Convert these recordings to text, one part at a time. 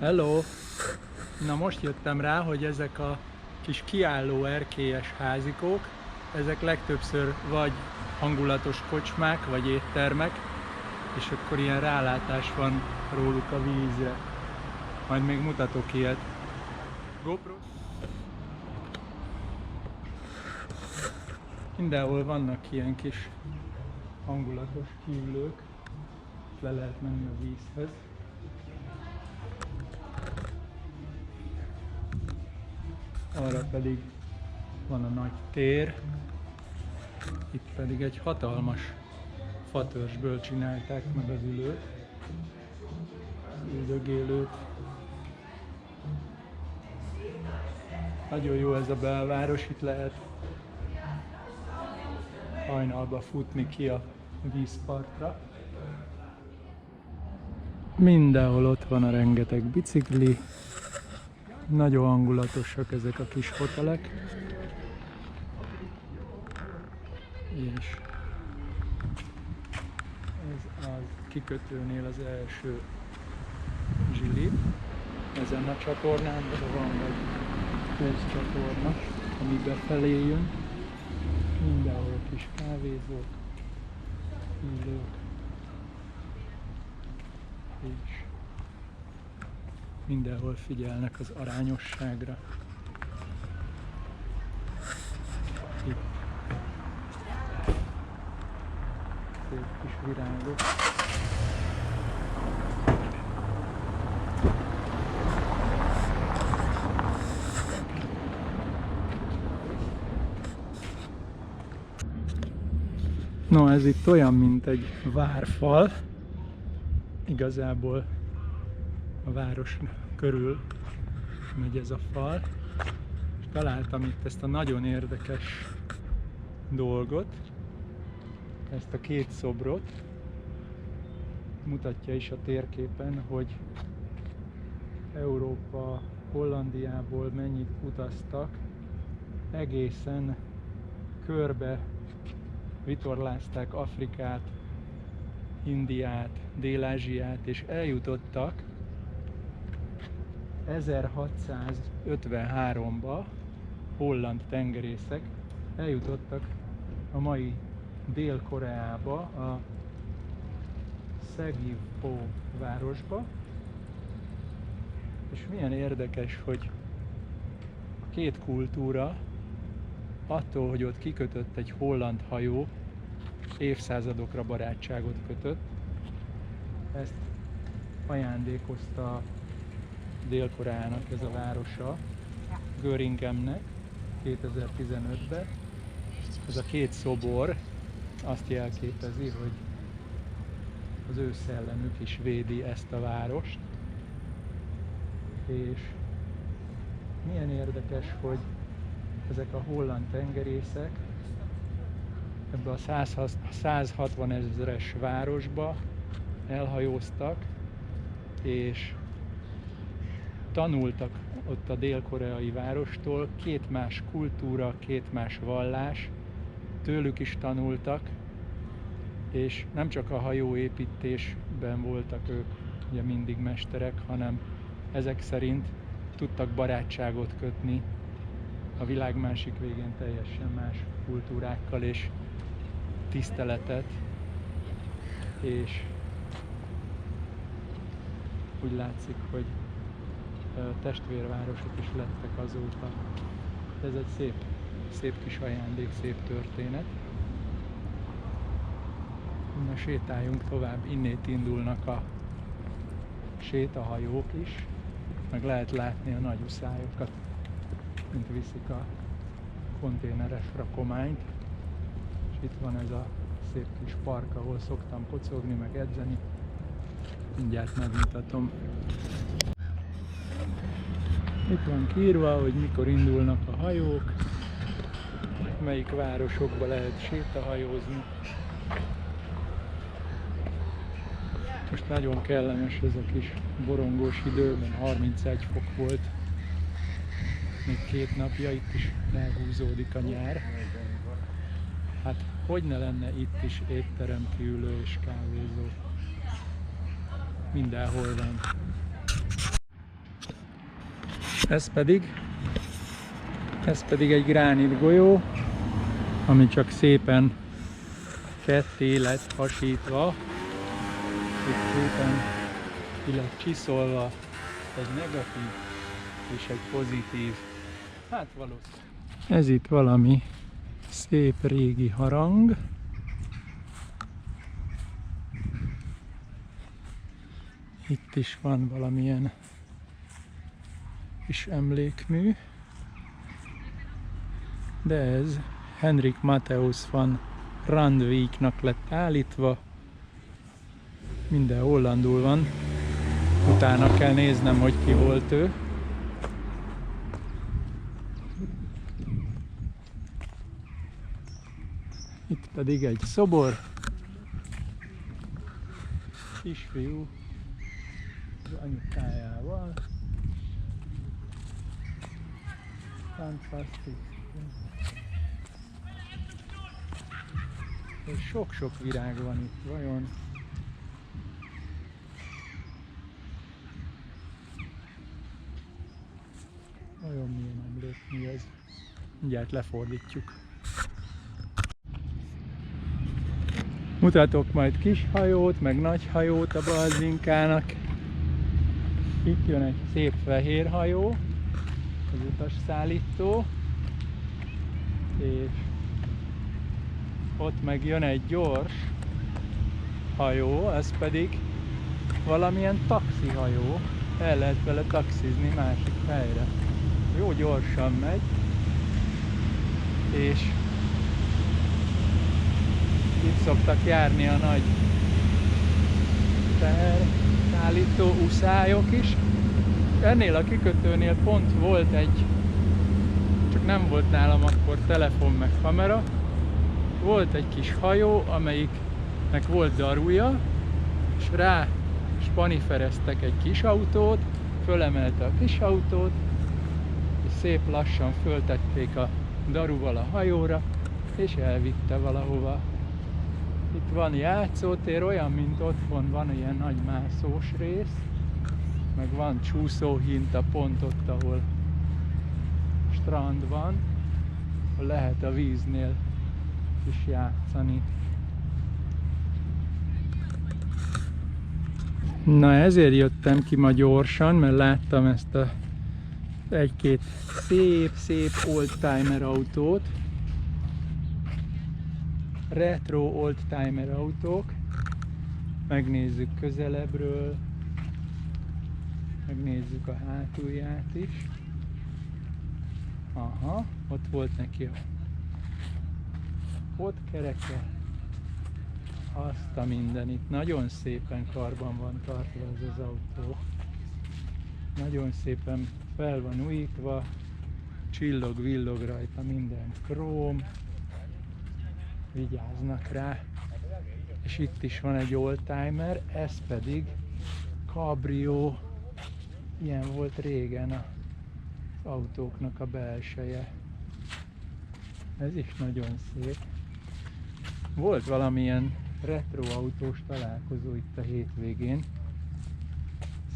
Hello! Na most jöttem rá, hogy ezek a kis kiálló erkélyes házikók, ezek legtöbbször vagy hangulatos kocsmák, vagy éttermek, és akkor ilyen rálátás van róluk a vízre. Majd még mutatok ilyet. GoPro. Mindenhol vannak ilyen kis hangulatos kiülők, le lehet menni a vízhez. Arra pedig van a nagy tér, itt pedig egy hatalmas fatörzsből csinálták meg az ülőt, üldögélőt. Nagyon jó ez a belváros, itt lehet hajnalba futni ki a vízpartra. Mindenhol ott van a rengeteg bicikli, nagyon hangulatosak ezek a kis hotelek, és ez a kikötőnél az első zsili. Ezen a csatornán van egy csatorna, ami befelé jön. Mindenhol kis kávézók, ülők, és mindenhol figyelnek az arányosságra. Itt szép kis virágok. No, ez itt olyan, mint egy várfal. Igazából a város körül megy ez a fal. És találtam itt ezt a nagyon érdekes dolgot, ezt a két szobrot. Mutatja is a térképen, hogy Európa, Hollandiából mennyit utaztak, egészen körbe vitorlázták Afrikát, Indiát, Dél-Ázsiát, és eljutottak 1653-ba holland tengerészek, eljutottak a mai Dél-Koreába, a Segifo városba, és milyen érdekes, hogy a két kultúra attól, hogy ott kikötött egy holland hajó, évszázadokra barátságot kötött. Ezt ajándékozta Dél-Koreának ez a városa, Göringemnek 2015-ben. Ez a két szobor azt jelképezi, hogy az ő szellemük is védi ezt a várost. És milyen érdekes, hogy ezek a holland tengerészek ebbe a 160 000-es városba elhajóztak, és tanultak ott a dél-koreai várostól, két más kultúra, két más vallás, tőlük is tanultak, és nem csak a hajóépítésben voltak ők ugye mindig mesterek, hanem ezek szerint tudtak barátságot kötni a világ másik végén teljesen más kultúrákkal, és tiszteletet, és úgy látszik, hogy testvérvárosok is lettek azóta. Ez egy szép kis ajándék, szép történet. Na, sétáljunk tovább, innét indulnak a sétahajók is, meg lehet látni a nagy uszályokat, mint viszik a konténeres rakományt. És itt van ez a szép kis park, ahol szoktam kocogni, meg edzeni. Mindjárt megmutatom. Itt van kiírva, hogy mikor indulnak a hajók, melyik városokba lehet sétahajózni. Most nagyon kellemes ez a kis borongós időben, 31 fok volt. Még 2 napja, itt is elhúzódik a nyár. Hát hogy ne lenne itt is étterem, kiülő és kávézó. Mindenhol van. Ez pedig egy gránit golyó, ami csak szépen ketté lett hasítva. Itt szépen ki lett csiszolva egy negatív és egy pozitív. Hát valószínűleg. Ez itt valami szép régi harang. Itt is van valamilyen kis emlékmű. De ez Henrik Matthäus van Randwijknak lett állítva. Minden hollandul van. Utána kell néznem, hogy ki volt ő. Itt pedig egy szobor. Kisfiú az anyukájával. Fantasztikus. És sok-sok virág van itt, vajon? Vajon milyen emlékmű ez? Mindjárt lefordítjuk. Mutatok majd kis hajót, meg nagy hajót a Balzinkának. Itt jön egy szép fehér hajó, az utasszállító, és ott meg jön egy gyors hajó, ez pedig valamilyen taxihajó. El lehet vele taxizni másik helyre. Jó gyorsan megy, és itt szoktak járni a nagy teherszállító uszályok is. Ennél a kikötőnél pont volt egy, csak nem volt nálam akkor telefon meg kamera, volt egy kis hajó, amelyiknek volt daruja, és rá spanifereztek egy kis autót, fölemelte a kis autót, és szép lassan föltették a daruval a hajóra, és elvitte valahova. Itt van játszótér, olyan, mint otthon, van ilyen nagy mászós rész, meg van csúszóhinta pont ott, ahol strand van, ahol lehet a víznél is játszani. Na, ezért jöttem ki ma gyorsan, mert láttam ezt a egy-két szép oldtimer autót. Retro oldtimer autók. Megnézzük közelebbről. Megnézzük a hátulját is. Aha, ott volt neki a potkereke. Azt a mindenit. Nagyon szépen karban van tartva ez az autó. Nagyon szépen fel van újítva. Csillog-villog rajta minden króm. Vigyáznak rá. És itt is van egy oldtimer, ez pedig cabrio. Ilyen volt régen az autóknak a belseje. Ez is nagyon szép. Volt valamilyen retro autós találkozó itt a hétvégén.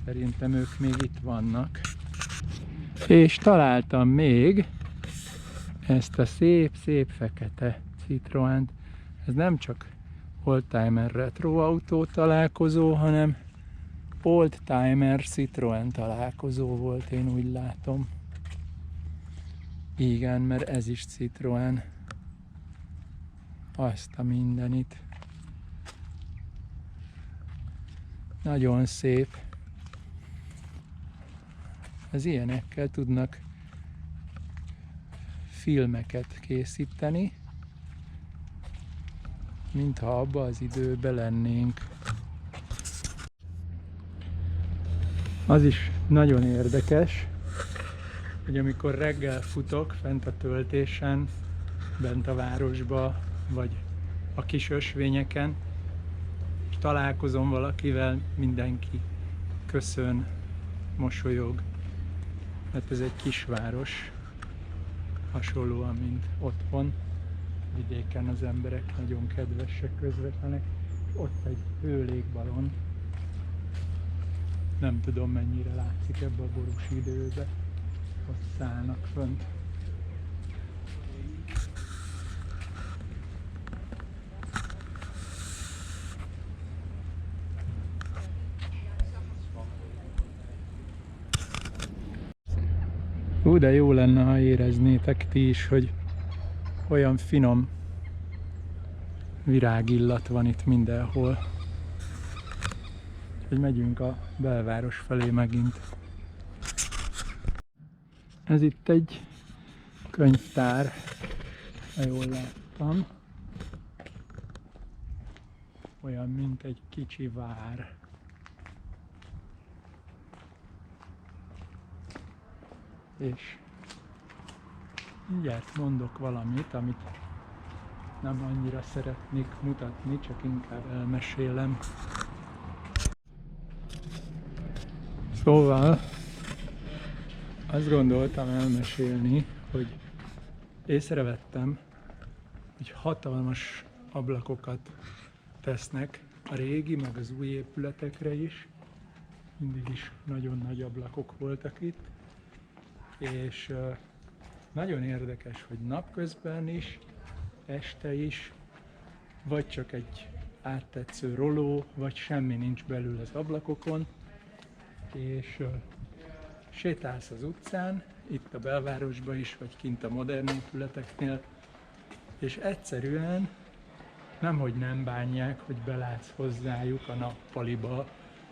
Szerintem ők még itt vannak. És találtam még ezt a szép fekete Citroent. Ez nem csak oldtimer retro autó találkozó, hanem oldtimer Citroen találkozó volt, én úgy látom. Igen, mert ez is Citroen. Azt a mindenit. Nagyon szép. Az ilyenekkel tudnak filmeket készíteni, mintha abba az időben lennénk. Az is nagyon érdekes, hogy amikor reggel futok fent a töltésen, bent a városba, vagy a kis ösvényeken, és találkozom valakivel, mindenki köszön, mosolyog, mert ez egy kisváros, hasonlóan, mint otthon. Vidéken az emberek nagyon kedvesek, közvetlenek. Ott egy hőlégballon. Nem tudom, mennyire látszik ebbe a borús időbe. ott szállnak fönt. De jó lenne, ha éreznétek ti is, hogy olyan finom virágillat van itt mindenhol. Hogy megyünk a belváros felé megint. Ez itt egy könyvtár, ha jól láttam. Olyan, mint egy kicsi vár. És mindjárt mondok valamit, amit nem annyira szeretnék mutatni, csak inkább elmesélem. Szóval azt gondoltam elmesélni, hogy észrevettem, hogy hatalmas ablakokat tesznek a régi, meg az új épületekre is. Mindig is nagyon nagy ablakok voltak itt. És nagyon érdekes, hogy napközben is, este is, vagy csak egy áttetsző roló, vagy semmi nincs belül az ablakokon, és sétálsz az utcán, itt a belvárosban is, vagy kint a modern épületeknél, és egyszerűen nemhogy nem bánják, hogy belátsz hozzájuk a nappaliba,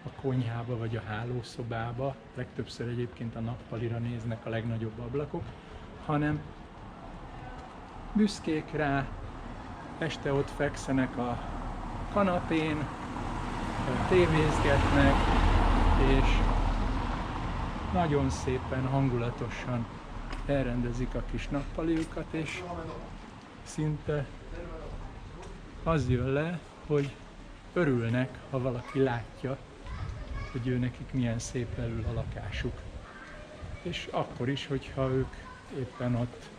a konyhába vagy a hálószobába, legtöbbször egyébként a nappalira néznek a legnagyobb ablakok, hanem büszkék rá, este ott fekszenek a kanapén, tévézgetnek, és nagyon szépen, hangulatosan elrendezik a kis nappaliukat, és szinte az jön le, hogy örülnek, ha valaki látja, hogy ő nekik milyen szép belül a lakásuk. És akkor is, hogyha ők éppen ott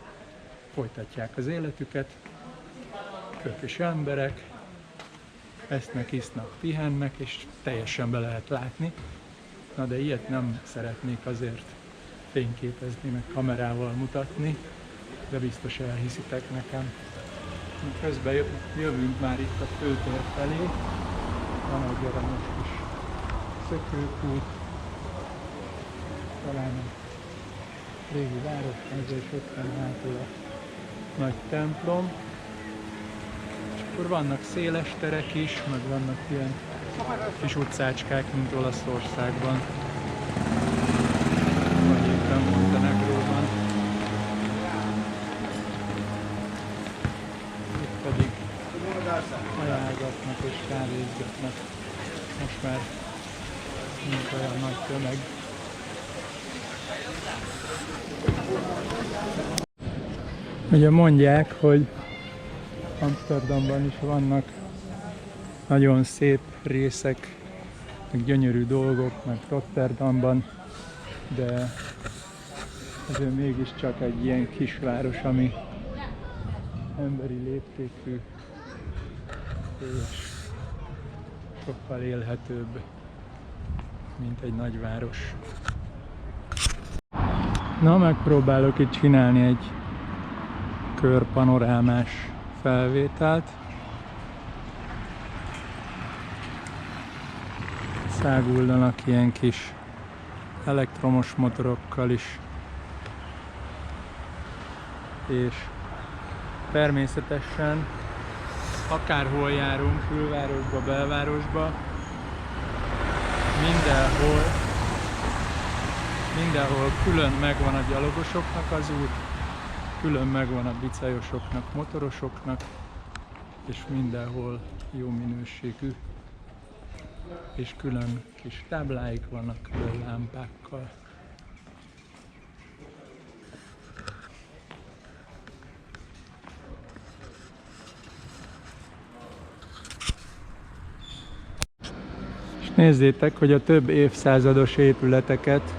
folytatják az életüket, kökös emberek, esznek, isznak, pihennek, és teljesen be lehet látni. Na de ilyet nem szeretnék azért fényképezni, meg kamerával mutatni, de biztos elhiszitek nekem. Közben jövünk már itt a főtér felé, van egy aranyos kis szökőkút, talán a régi városháza, és ott van hátul a nagy templom. És akkor vannak széles terek is, meg vannak ilyen kis utcácskák, mint Olaszországban, vagy éppen Montenegróban. Itt pedig ajánlgatnak és kávézgatnak. Most már nincs olyan nagy tömeg. Ugye mondják, hogy Amsterdamban is vannak nagyon szép részek, meg gyönyörű dolgok, meg Rotterdamban, de azért mégiscsak egy ilyen kisváros, ami emberi léptékű és sokkal élhetőbb, mint egy nagyváros. Na, megpróbálok itt csinálni egy körpanorámás felvételt. Száguldanak ilyen kis elektromos motorokkal is. És természetesen akárhol járunk, külvárosba, belvárosba, mindenhol külön megvan a gyalogosoknak az út, külön megvan a bicajosoknak, motorosoknak, és mindenhol jó minőségű, és külön kis tábláik vannak, külön lámpákkal. És nézzétek, hogy a több évszázados épületeket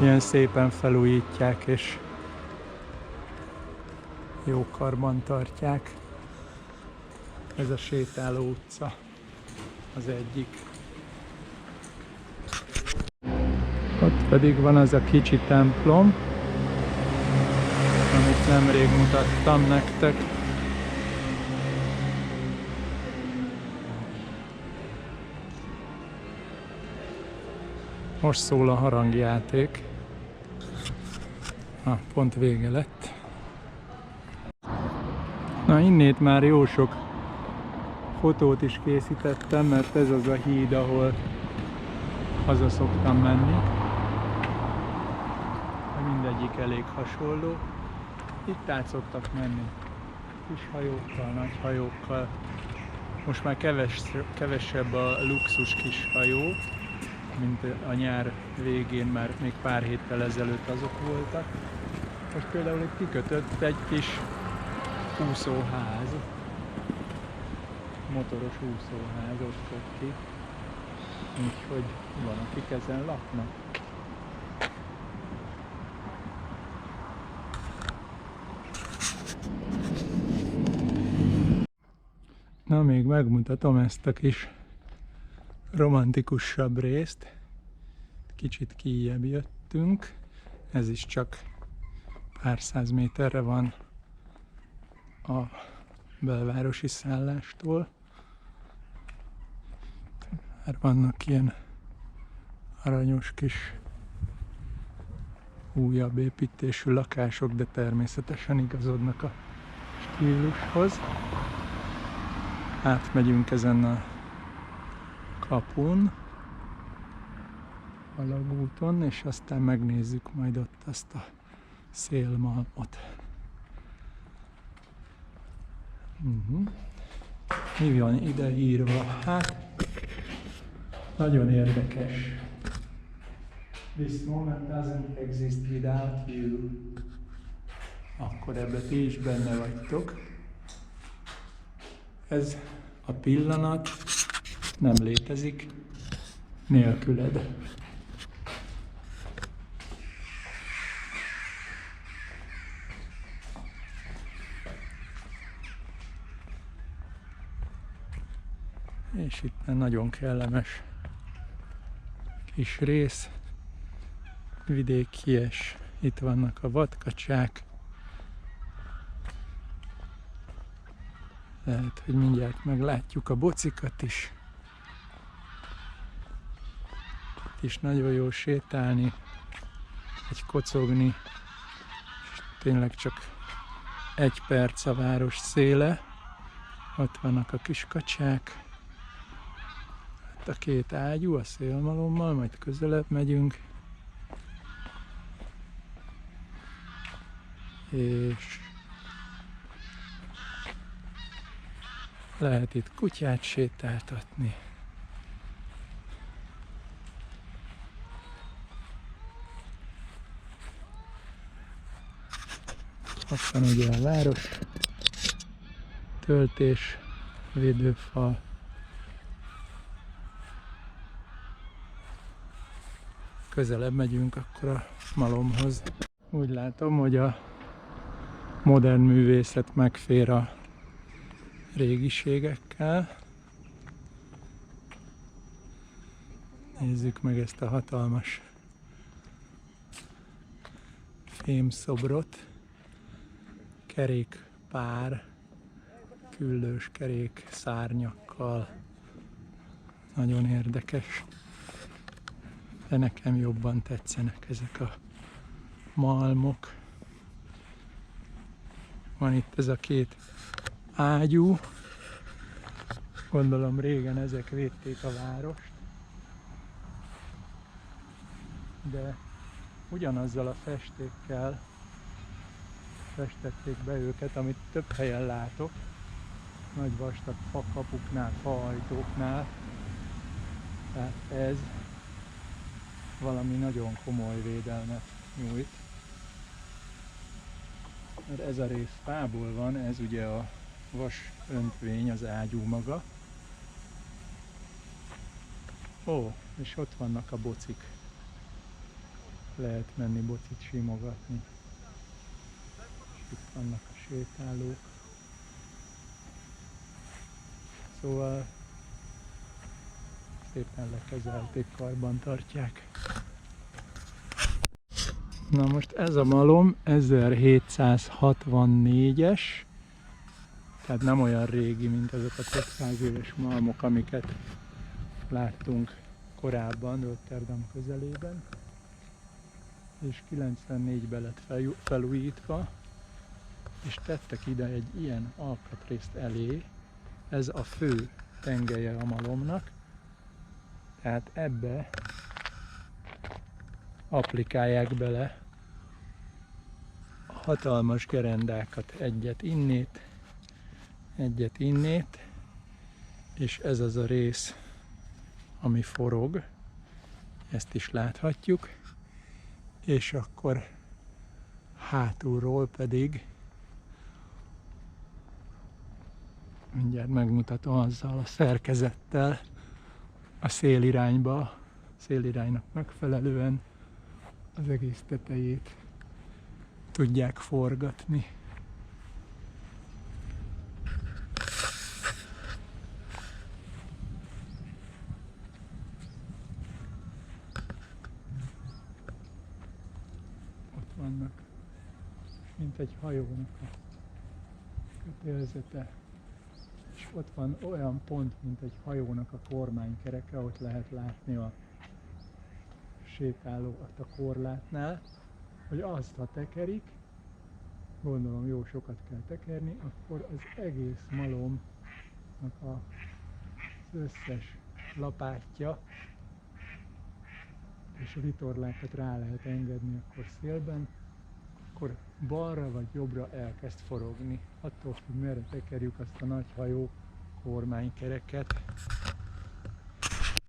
ilyen szépen felújítják, és jó karban tartják. Ez a sétáló utca az egyik. Ott pedig van az a kicsi templom, nemrég mutattam nektek. Most szól a harangjáték. Pont vége lett. Na, innét már jó sok fotót is készítettem, mert ez az a híd, ahol haza szoktam menni. Mindegyik elég hasonló. Itt át szoktak menni kis hajókkal, nagy hajókkal. Most már kevesebb a luxus kis hajó, mint a nyár végén, már még pár héttel ezelőtt azok voltak. Most például itt kikötött egy kis úszóház, motoros úszóház ott ki, úgyhogy van, akik ezen laknak. Na, még megmutatom ezt a kis romantikusabb részt. Kicsit kijjebb jöttünk. Ez is csak pár száz méterre van a belvárosi szállástól. Már vannak ilyen aranyos kis újabb építésű lakások, de természetesen igazodnak a stílushoz. Átmegyünk ezen a kapun, alagúton, és aztán megnézzük majd ott azt a szélmalmot. Mi van ide írva? Hát, nagyon érdekes. This moment doesn't exist without you. Akkor ebbe ti is benne vagytok. Ez a pillanat nem létezik nélküled. És itt nagyon kellemes kis rész, vidékies, itt vannak a vadkacsák. Lehet, hogy mindjárt meglátjuk a bocikat is. Itt is nagyon jó sétálni, vagy kocogni, és tényleg csak 1 perc a város széle. Ott vannak a kis kacsák. A 2 ágyú a szélmalommal, majd közelebb megyünk. És lehet itt kutyát sétáltatni. Ott van ugye a város, töltés, védőfal. Közelebb megyünk akkor a malomhoz. Úgy látom, hogy a modern művészet megfér a régiségekkel. Nézzük meg ezt a hatalmas fémszobrot. Kerékpár, küllős kerék szárnyakkal. Nagyon érdekes. De nekem jobban tetszenek ezek a malmok. Van itt ez a 2 ágyú. Gondolom régen ezek védték a várost. De ugyanazzal a festékkel festették be őket, amit több helyen látok. Nagy vastag fakapuknál, faajtóknál. Tehát ez valami nagyon komoly védelmet nyújt. Mert ez a rész fából van, ez ugye a vas öntvény, az ágyú maga. Ó, és ott vannak a bocik. Lehet menni bocit simogatni. És itt vannak a sétálók. Szóval szépen lekezelték, karban tartják. Na most ez a malom 1764-es, tehát nem olyan régi, mint ezek a több száz éves malmok, amiket láttunk korábban Rotterdam közelében, és 94-ben lett felújítva, és tettek ide egy ilyen alkatrészt elé, ez a fő tengelye a malomnak, tehát ebbe applikálják bele a hatalmas gerendákat, egyet innét, és ez az a rész, ami forog, ezt is láthatjuk, és akkor hátulról pedig mindjárt megmutatom azzal a szerkezettel a széliránynak megfelelően az egész tetejét tudják forgatni. Ott vannak, mint egy hajónak a kötélzete. És ott van olyan pont, mint egy hajónak a kormánykereke, ott lehet látni a sétálót a korlátnál, hogy azt, ha tekerik, gondolom jó sokat kell tekerni, akkor az egész malomnak az összes lapátja és vitorlákat rá lehet engedni akkor szélben, akkor balra vagy jobbra elkezd forogni. Attól függ, merre tekerjük azt a nagy hajó kormánykereket.